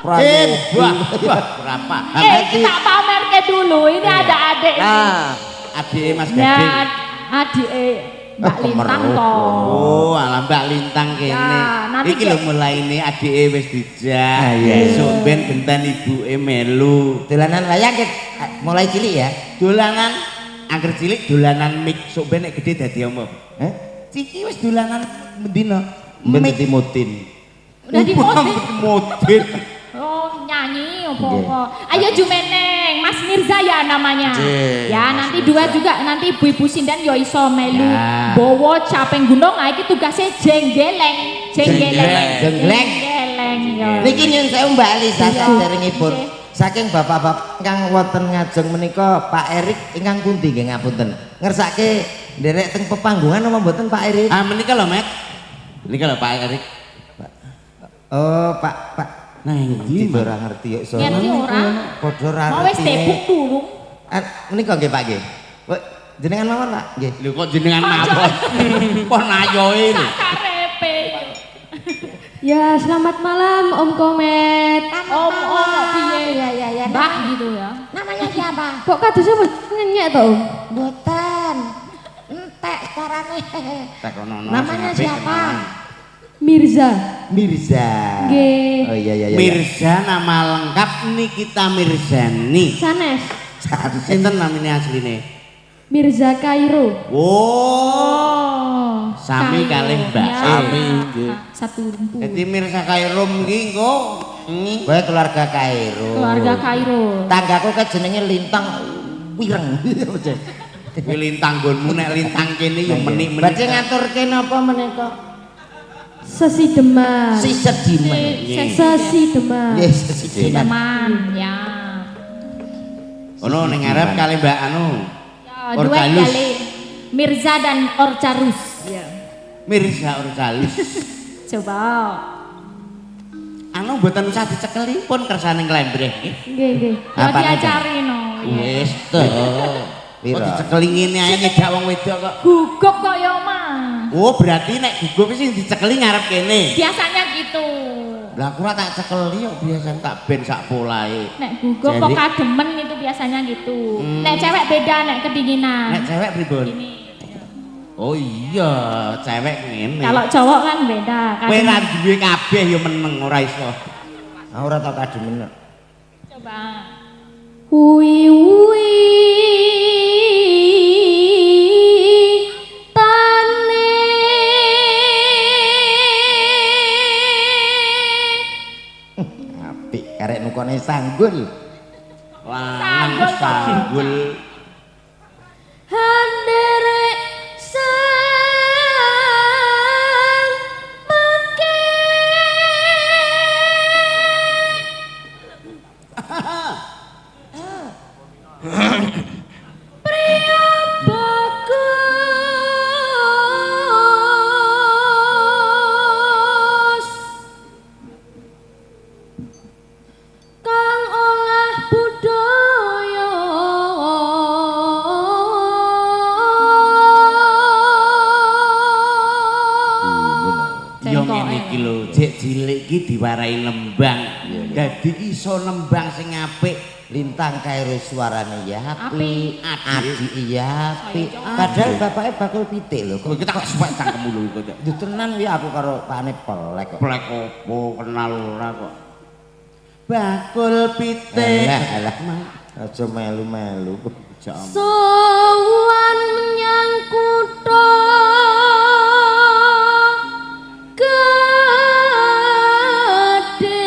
Berapa? Kita pamerke dulu. Ini ada adik. Nah, adik Mas Gading. Adik Mbak Lintang toh. Oh, alah Mbak Lintang kene. nanti Iki lho mulai ini adike wis dijak. Esuk ben genten ibuke melu. Dolanan wayang mulai cilik ya. Dolanan angger cilik dolanan mik sok ben nek gedhe dadi apa? Ciki wis dolanan mendino. Ben dadi mutin. Udah di Modin. Oh, nyanyi apa-apa. Ayo Jumeneng, Mas Mirza ya namanya. Ya, nanti dua juga nanti ibu-ibu sinden yo iso melu. Bowo capeng gunung, iki tugasnya jenggeleng. Yo. Niki nyun sewu Mbak Lisa saderengipun. Saking bapak-bapak ingkang wonten ngajeng menika Pak Erik ingkang pundi nggih ngapunten. Ngersake nderek teng pepanggungan apa mboten Pak Erik? Ah menika lho, Mek. Menika lho Pak Erik. Oh, Pak. Nah, iki ora ngerti yo iso. Ngerti ora? Padha ora ngerti. Mau wis tebuk tulung. Menika nggih Pak nggih. Jenengan mawon Pak nggih. Lho kok jenengan mawon. Pon ayoe lho. Karepe. Ya, selamat malam Om Komet. Om piye? Ya. Mbak gitu ya. Namanya siapa? Kok kadonya ngenyek to, Om? Boten. Entek carane. Takonono. Namanya siapa? Mirza. Oh Nggih. iya. Mirza nama lengkap Nikita Mirzani. Sanes. Sinten namanya asline? Mirza Kairo. Oh. Sami kalih Mbak. Sami nggih. Satu lembu. Dadi Mirza Kairum iki engko Kowe keluarga Kairo. Keluarga Kairo. Tanggaku ke jenenge Lintang Wireng. kuwi lintang nggonmu nek lintang kene yo menik-menik. Badhe ngaturke napa menika? Sesi Demak. Sisidemen. Sesi Demak. Nggih, sisidemen. Teman ya. Ono ning ngarep kali Mbak anu. Ya, duet kali Mirza dan Orcarus. Ya. Mirza Orjalus. Coba. Anu mboten usah dicekeli pun kersane nglembreh nggih. Nggih. Ya diajari no. Wis to. Kok dicekeli ngene ae nyedak wong wedok kok. Gugup kok ya mah. Oh, berarti nek gugup sing dicekeli ngarep kene. Biasanya gitu. Lah aku ora tak cekeli kok biasa tak ben sak polahe. Nek gugup kok kademen itu biasanya gitu. Nek cewek beda nek kedinginan. Nek cewek pripun? Ini. Oh iya, cewek ngene. Kalau cowok kan beda. Kowe ra duwe kabeh ya meneng ora iso. Ora tau kademen. Coba. Wi tane Apik karek nukone sanggul. Lanang sanggul. handerek sang mangke pria bagus kang olah budaya Yo ngene iki lho, jek cilik iki diwarai nembang. Dadi iso nembang sing apik. Lintang Kairo suarane ya apik, Apik. adik iya apik. Padahal bapake bakul pitik lho. Kowe kita kok suwek cangkemmu lho iku. Duh tenan wi aku karo pakne pelek kok. Plek opo kenal ora kok. Bakul pitik. Alah, aja melu-melu. sowan menyang kutha gedhe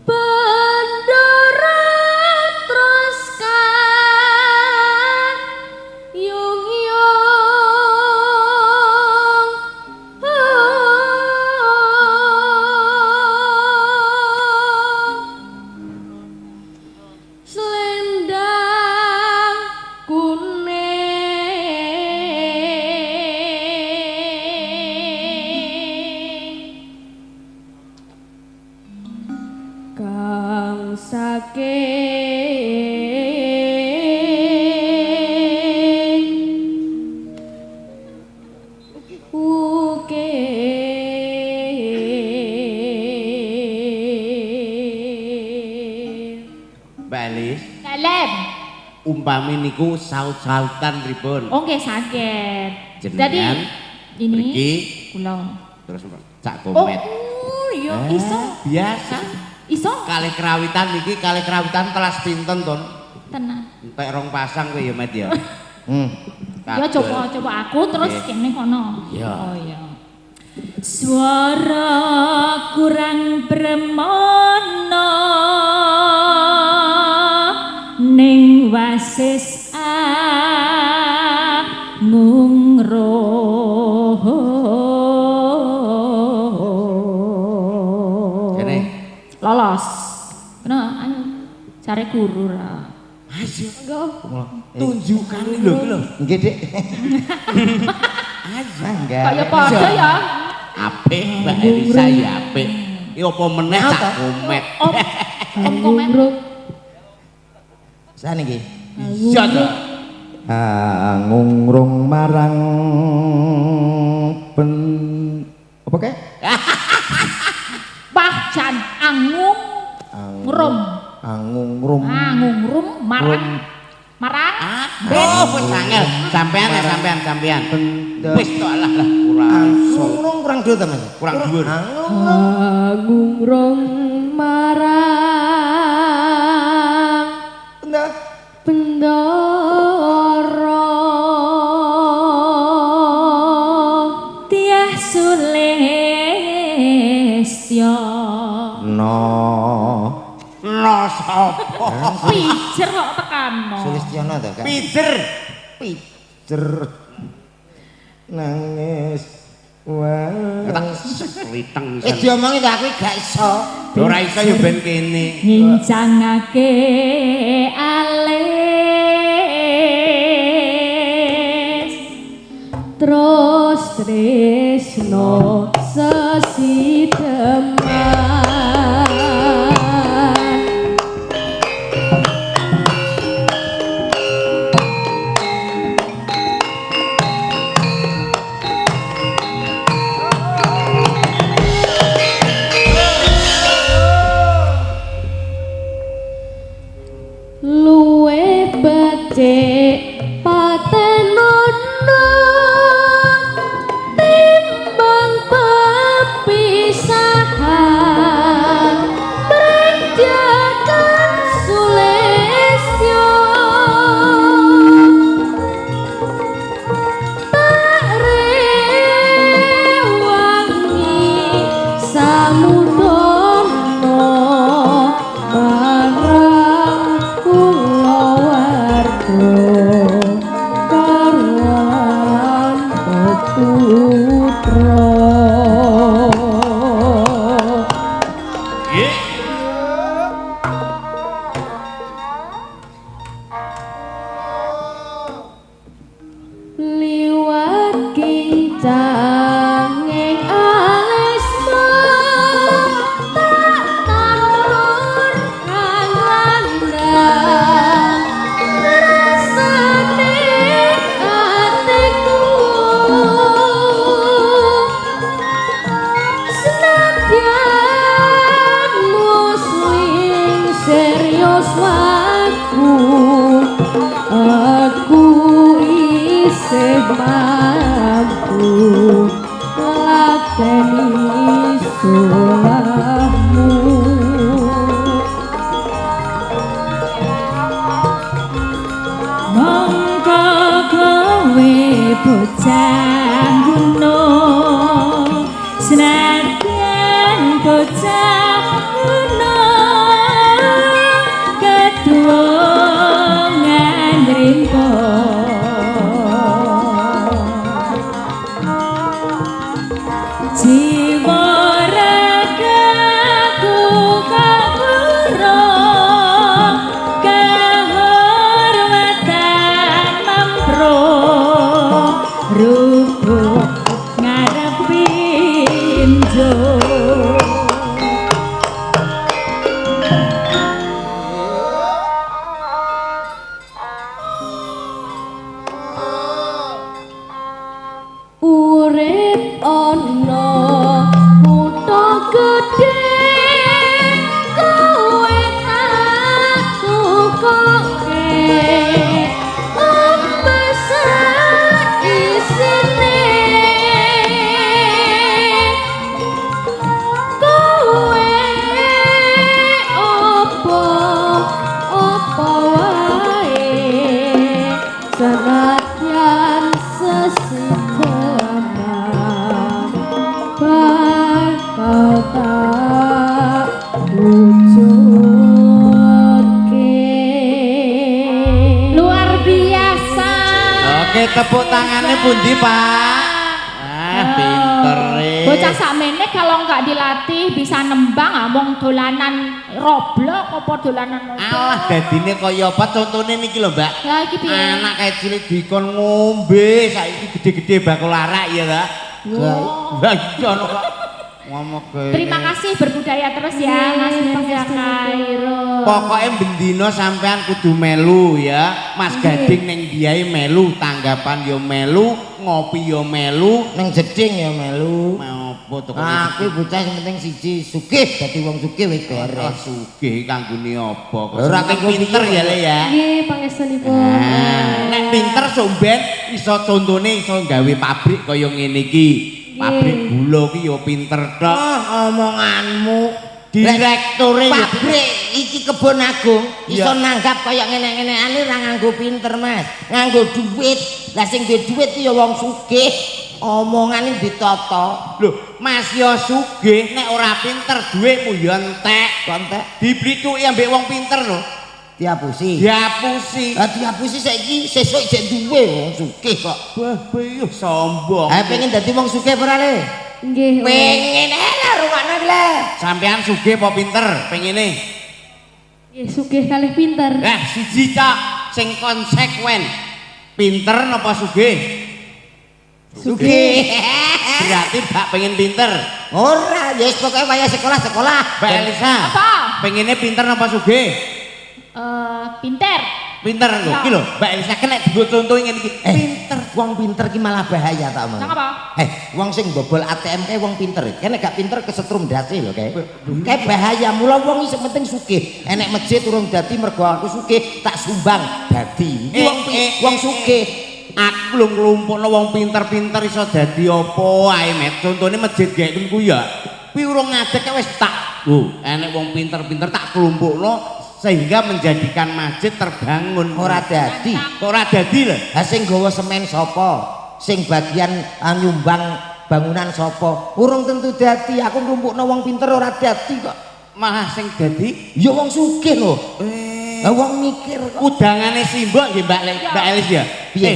bandara Troska yung selendang kuning kang saking oke Mbak Elis, Kalem. umpami niku saut-sautan pripun? Oh nggih saged. Jadi Jenengan ini mriki kula. terus cak Oh, komet. iya iso. Biasa. Iso Kalih kerawitan iki kalih kerawitan kelas pinten ton? tenan. Entek rong pasang kowe ya Met ya. Ya coba aku terus Oke. kene kono. Ya. Oh iya. Suara kurang bermono ning wasis Kene. lolos. Kena ayo cari guru ra. Ayo Enggak. tunjukkan lho iki lho. Nggih, Dik. Ayo. Enggak. Kaya padha ya. Apik Mbak Elisa ya apik. Iki apa meneh cak komet. Om komen. Sane nggih. Iya to. Ngungrung marang pen apa kae? Bahjan angung ngrum. Angungrum. Ngrum marang marang. Oh, wis angel. Sampean ya sampean. Wis tok lah kurang. Angungrum kurang dhuwur ta, Mas? Kurang dhuwur. ngungrung marang Bener. Bendoro Tiah Sulistya. No. No sapa? Pijer kok tekano. Sulistiono to, Kak? Pijer. Pijer. Nangis. Wah. Tak seliteng. Diomongi kok aku gak iso. Ora iso ya ben kene. Ngincangake alis terus tresno sesideman luwe becik patenono timbang pepisahan menjakan Sulistyo tak rewangi samudono marang kulawarga karwan peputra Nggih. liwat kincanging alismu tak tanur kang landang rasane atiku senadyan muslim serius aku isih mampu lateni sulahmu mongko kowe bocah gunung senajan bocah gunung kedungan rinko jiwa ragaku kagurung kehormatan mempro rubuh ngarepin jo urip ana tepuk tangannya pundi, Pak? Pinter. Bocah sakmene kalau nggak dilatih bisa nembang among dolanan roblok apa dolanan apa. Alah dadine kaya apa contone niki lho, Mbak. Lah iki piye? Anak kecil dikon ngombe saiki gede-gede bakul arak ya, Mbak. Lah iya ono kok. Ngomong kene. Terima kasih berbudaya terus ya Mas Mirza Khairul. Pokoknya bendino sampean kudu melu ya. Mas Gading neng diai melu, tanggapan yo melu, ngopi yo melu, Neng jeding ya melu. mau foto Aku bocah sing penting siji sugih dadi wong sugih wis beres. sugih kanggone apa? Ora Saking kanggo pinter ya Le ya. Nggih, pangestunipun. Nek pinter somben iso contone iso gawe pabrik kaya ngene iki. Pabrik gula ki yo pinter tok. Omonganmu Direktore yo pabrik iki Kebon Agung iso Iya. nanggap kaya ngene-ngeneane ra nganggo pinter Mas, nganggo duit. Lah sing duwe duit ya wong sugih. Omongane ditata. Lho, Mas yo sugih nek ora pinter dhuwitmu yo entek. Kontek Diblituki ambek wong pinter lho. diapusi. Diapusi. Lah diapusi saiki sesuk jek duwe wong sugih kok. Wah, yo sombong. Pengen dadi wong sugih ora Le? Nggih. Pengen lah rungokno Le. Sampean sugih apa pinter pengene? Nggih, sugih kalih pinter. Siji cak sing konsekuen. Pinter napa sugih? Sugih. Berarti Mbak pengen pinter. Ora, ya wis pokoke wayah sekolah. Mbak Elisa. Apa? Pengennya pinter napa sugih? Pinter. Pinter lho, iki lho. Mbak Elisa kena digo contoh ngene iki. Pinter, wong pinter ki malah bahaya tak omong. Nang apa? Wong sing bobol ATM kae wong pinter. Kene gak pinter kesetrum dasi lho kae. Kae bahaya, mula wong iki penting sugih. Enek masjid urung dadi mergo aku sugih, tak sumbang dadi. Wong sugih. Aku lho nglumpukno wong pinter-pinter iso dadi apa ae, Met. Contone masjid gek ku ya. Pi urung ngadeg wis tak. Enek wong pinter-pinter tak kelumpukno sehingga menjadikan masjid terbangun. Ora dadi. Kok ora dadi lho? Ha sing gawa semen sapa? Sing bagian nyumbang bangunan sapa? Urung tentu dadi. Aku nglumpukno wong pinter ora dadi kok. Malah sing dadi Ya wong sugih lho. Lah wong mikir kok. udangane simbok nggih Mbak Elis ya. Piye?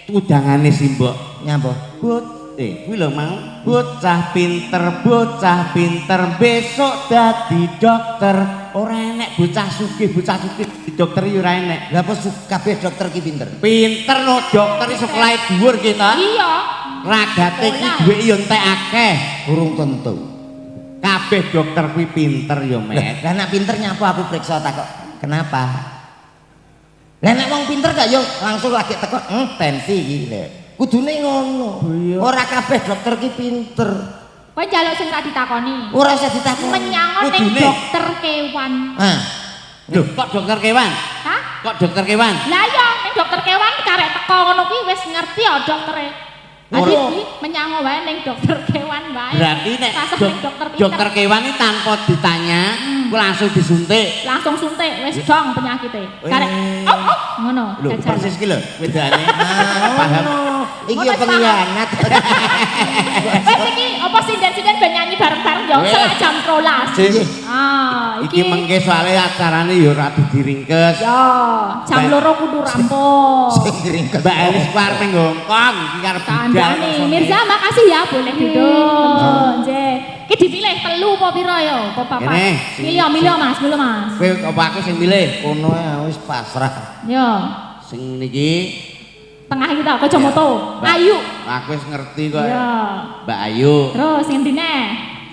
Udangane simbok. Nyapa? Kuwi lho mau bocah pinter besok dadi dokter. Ora enek bocah sugih di dokter ya ora enek. Lah apa kabeh dokter ki pinter? Pinter no dokter iso sekolah dhuwur kita. Iya. Ragate iki dhuwit ya entek akeh. Urung tentu. Kabeh dokter kuwi pinter ya, Met. Lah nek pinter nyapa aku periksa takok. Kenapa? Lah nek wong pinter gak yo langsung lagi teko tensi iki lho. Kudune ngono. Ora kabeh dokter ki pinter. Kowe njaluk sing ra ditakoni. Ora usah ditakoni. Menyangon ning Kudune. dokter kewan. Lho, kok dokter kewan? Hah? Kok dokter kewan? Lah iya, ning dokter kewan karek teko ngono kuwi wis ngerti ya doktere. Adi iki menyango wae ning dokter kewan wae. Berarti nek Rasah ning dokter pinter. dokter kewan ini tanpa ditanya langsung disuntik. Langsung suntik wis dong penyakite. Karek ngono. Lho, jajan. persis ki lho wedane. Paham. Iki Ngono wis pengkhianat. Wes iki apa sinden-sinden ben nyanyi bareng-bareng yo selak jam 12. Iki mengke soalé acarane ya ora diringkes. Yo, jam 2 kudu rampung. Sing diringkes. Mbak Elis kuwi ning Hongkong iki karep Kandhane Mirza makasih ya boleh duduk. Nggih. Iki dipilih telu apa pira ya? Apa papat? Kene, Milih Mas, milih Mas. Kowe apa aku sing milih? Kono wis pasrah. Yo. Sing niki Tengah kita Kacamata. Ayu. aku wis ngerti kok. Yo. Mbak Ayu. Terus ngendi neh?